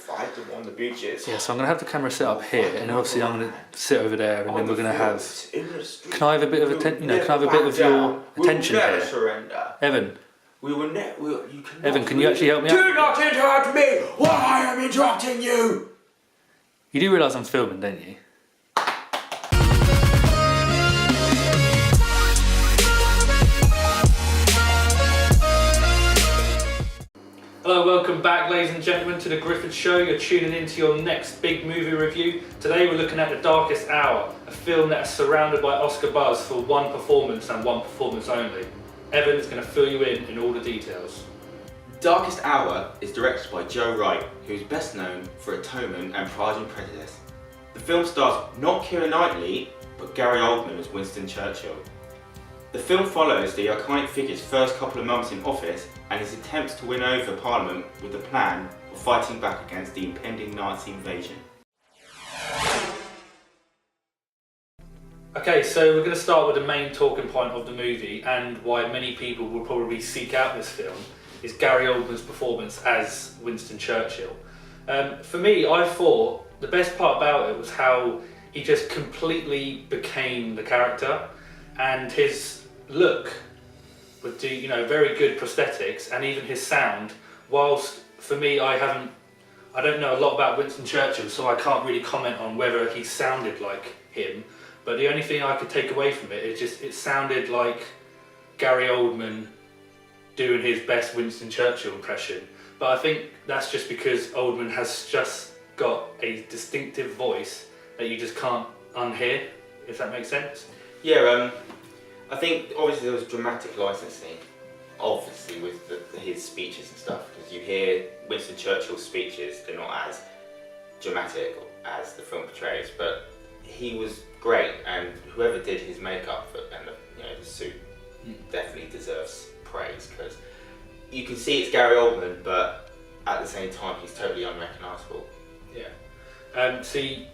fight them on the beaches. Yeah, so I'm going to have the camera set up here, and obviously I'm going to sit over there, and then we're going to have... Can I have a bit of can I have a bit of your attention here? here? Surrender. Evan. We will never... You cannot... Evan, can you actually help me out? Do not interrupt me while I am interrupting you! You do realise I'm filming, don't you? Hello, welcome back ladies and gentlemen to the Grifford Show. You're tuning in to your next big movie review. Today we're looking at The Darkest Hour, a film that is surrounded by Oscar buzz for one performance and one performance only. Evan's going to fill you in all the details. Darkest Hour is directed by Joe Wright, who is best known for Atonement and Pride and Prejudice. The film stars not Keira Knightley, but Gary Oldman as Winston Churchill. The film follows the iconic figure's first couple of months in office and his attempts to win over Parliament with the plan of fighting back against the impending Nazi invasion. Okay, so we're going to start with the main talking point of the movie, and why many people will probably seek out this film is Gary Oldman's performance as Winston Churchill. For me, I thought the best part about it was how he just completely became the character, and his look with the very good prosthetics and even his sound. Whilst for me, I don't know a lot about Winston Churchill, so I can't really comment on whether he sounded like him. But the only thing I could take away from it is just it sounded like Gary Oldman doing his best Winston Churchill impression. But I think that's just because Oldman has just got a distinctive voice that you just can't unhear, if that makes sense. Yeah, I think obviously there was dramatic licensing, obviously with his speeches and stuff, because you hear Winston Churchill's speeches, they're not as dramatic as the film portrays, but he was great, and whoever did his makeup and the suit definitely deserves praise, because you can see it's Gary Oldman, but at the same time he's totally unrecognisable. Yeah. See,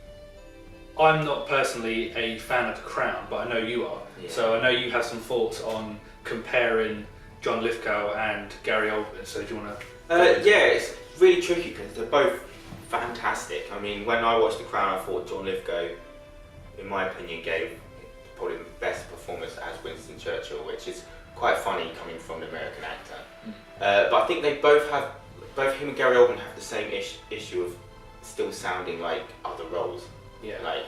I'm not personally a fan of The Crown, but I know you are. Yeah. So I know you have some thoughts on comparing John Lithgow and Gary Oldman. So do you want to? Yeah, it's really tricky because they're both fantastic. I mean, when I watched The Crown, I thought John Lithgow, in my opinion, gave probably the best performance as Winston Churchill, which is quite funny coming from an American actor. But I think they both him and Gary Oldman have the same issue of still sounding like other roles. Yeah. Like,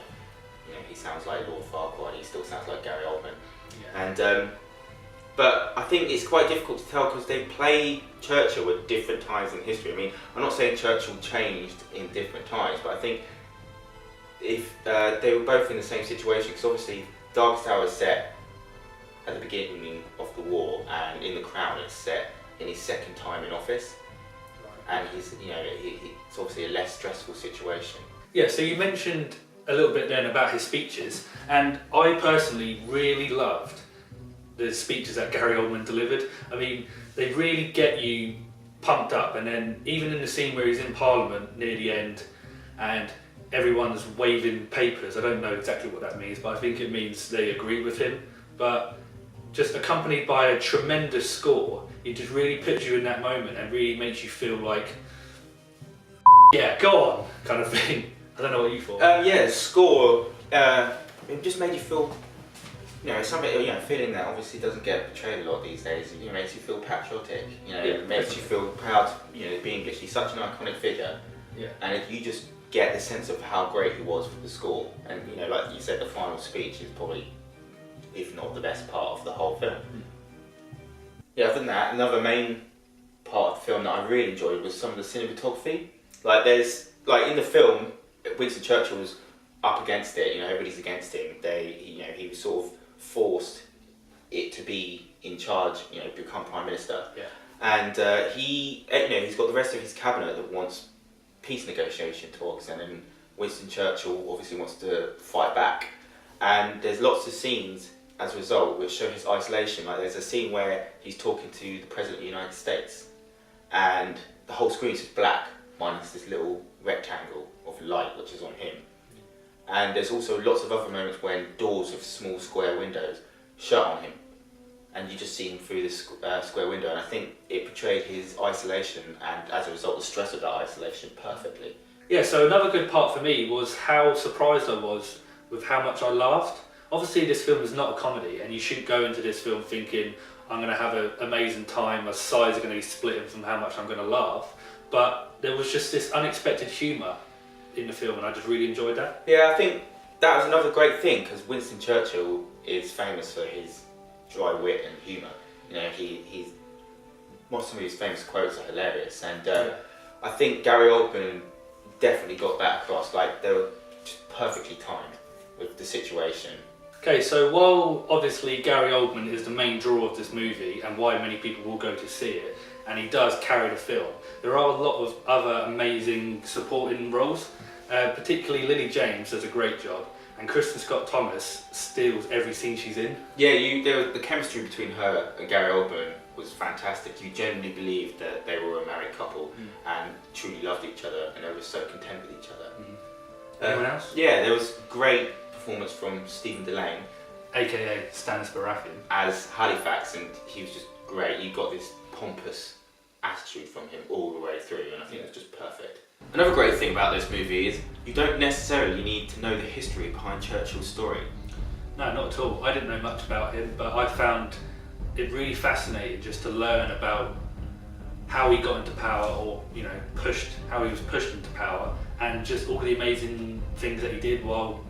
he sounds like Lord Farquhar and he still sounds like Gary Oldman. Yeah. And but I think it's quite difficult to tell because they play Churchill at different times in history. I mean, I'm not saying Churchill changed in different times, but I think if they were both in the same situation, because obviously Darkest Hour is set at the beginning of the war, and in The Crown it's set in his second time in office, and he's it's obviously a less stressful situation. Yeah, so you mentioned a little bit then about his speeches, and I personally really loved the speeches that Gary Oldman delivered. I mean, they really get you pumped up, and then even in the scene where he's in Parliament near the end and everyone's waving papers, I don't know exactly what that means, but I think it means they agree with him, but just accompanied by a tremendous score, it just really puts you in that moment and really makes you feel like, yeah, go on, kind of thing. I don't know what you thought. Yeah, the score, it just made you feel, something, feeling that obviously doesn't get portrayed a lot these days. It makes you feel patriotic, it makes you feel proud, to be English. He's such an iconic figure. Yeah. And you just get the sense of how great he was for the score. And, like you said, the final speech is probably, if not the best part of the whole film. Yeah, other than that, another main part of the film that I really enjoyed was some of the cinematography. In the film, Winston Churchill was up against it, everybody's against him. He was sort of forced it to be in charge, become Prime Minister. Yeah. And he's got the rest of his cabinet that wants peace negotiation talks, and then Winston Churchill obviously wants to fight back. And there's lots of scenes as a result which show his isolation. Like there's a scene where he's talking to the President of the United States, and the whole screen is just black, minus this little rectangle of light which is on him. And there's also lots of other moments when doors with small square windows shut on him, and you just see him through this square window, and I think it portrayed his isolation and as a result the stress of that isolation perfectly. Yeah, so another good part for me was how surprised I was with how much I laughed. Obviously this film is not a comedy, and you shouldn't go into this film thinking I'm going to have an amazing time, my sides are going to be splitting from how much I'm going to laugh, but there was just this unexpected humour in the film and I just really enjoyed that. Yeah, I think that was another great thing, because Winston Churchill is famous for his dry wit and humour. You know, he's some of his famous quotes are hilarious, and I think Gary Oldman definitely got that across. Like, they were just perfectly timed with the situation. Okay, so while obviously Gary Oldman is the main draw of this movie and why many people will go to see it, and he does carry the film, there are a lot of other amazing supporting roles. Particularly Lily James does a great job, and Kristen Scott Thomas steals every scene she's in. Yeah, the chemistry between her and Gary Oldman was fantastic. You genuinely believed that they were a married couple and truly loved each other, and they were so content with each other. Anyone else? Yeah, there was great performance from Stephen Delane, aka Stannis Baratheon, as Halifax, and he was just great. You got this pompous attitude from him all the way through, and I think it was just perfect. Another great thing about this movie is you don't necessarily need to know the history behind Churchill's story. No, not at all. I didn't know much about him, but I found it really fascinating just to learn about how he got into power, or how he was pushed into power, and just all the amazing things that he did while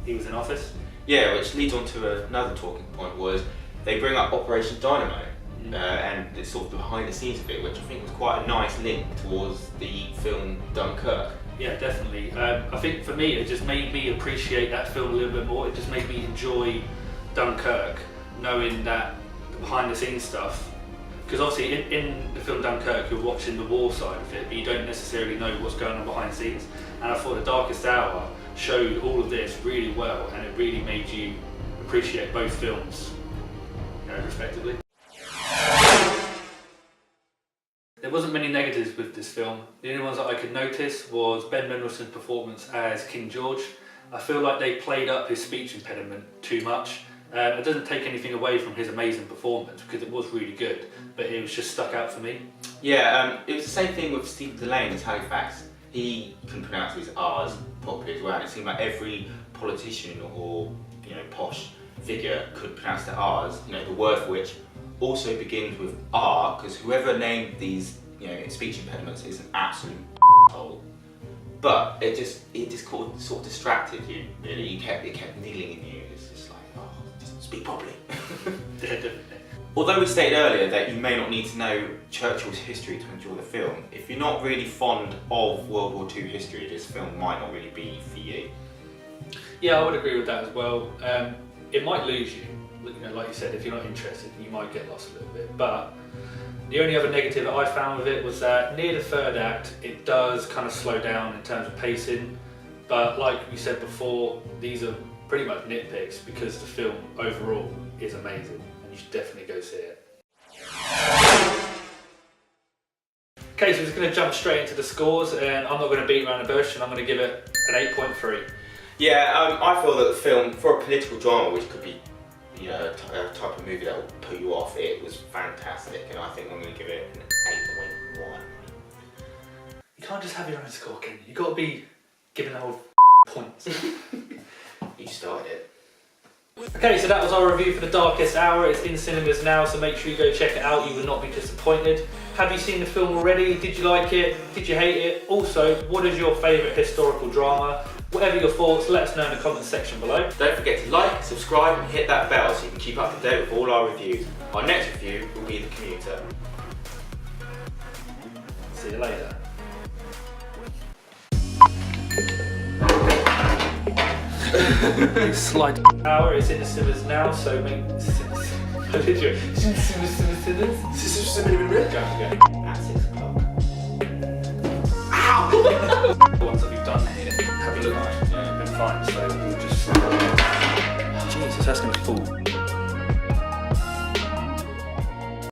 he was in office. Yeah, which leads on to another talking point, was they bring up Operation Dynamo. And it's sort of behind the scenes of it, which I think was quite a nice link towards the film Dunkirk. Yeah, definitely. I think for me it just made me appreciate that film a little bit more. It just made me enjoy Dunkirk, knowing that behind the scenes stuff. Because obviously in the film Dunkirk you're watching the war side of it, but you don't necessarily know what's going on behind the scenes. And I thought The Darkest Hour showed all of this really well, and it really made you appreciate both films, respectively. There wasn't many negatives with this film. The only ones that I could notice was Ben Mendelsohn's performance as King George. I feel like they played up his speech impediment too much. It doesn't take anything away from his amazing performance, because it was really good, but it was just stuck out for me. Yeah, it was the same thing with Stephen Delane as Halifax. He couldn't pronounce his R's properly as well, and it seemed like every politician or posh figure could pronounce their R's, the word for which also begins with R, because whoever named these speech impediments is an absolute asshole. But it just sort of distracted you, really. It kept niggling in you. It's just like, oh, just speak properly. Although we stated earlier that you may not need to know Churchill's history to enjoy the film, if you're not really fond of World War II history, this film might not really be for you. Yeah, I would agree with that as well. It might lose you. Like you said, if you're not interested, you might get lost a little bit. But the only other negative that I found with it was that near the third act, it does kind of slow down in terms of pacing. But like we said before, these are pretty much nitpicks, because the film overall is amazing, and you should definitely go see it. Okay, so we're just going to jump straight into the scores, and I'm not going to beat around the bush, and I'm going to give it an 8.3. Yeah, I feel that the film, for a political drama, which could be a type of movie that will put you off, it was fantastic, and I think I'm going to give it an 8.1. You can't just have your own score, can you? You've got to be giving the whole points. You started it. Okay, so that was our review for The Darkest Hour. It's in cinemas now, so make sure you go check it out. You will not be disappointed. Have you seen the film already? Did you like it? Did you hate it? Also, what is your favourite historical drama? Whatever your thoughts, let us know in the comments section below. Don't forget to like, subscribe and hit that bell so you can keep up to date with all our reviews. Our next review will be The Commuter. See you later. Slide hour is in the cinemas now, so make at 6 o'clock. Ow! The ones that we've done here have been fine. Yeah, been fine. So we'll just. Jesus, that's gonna fall.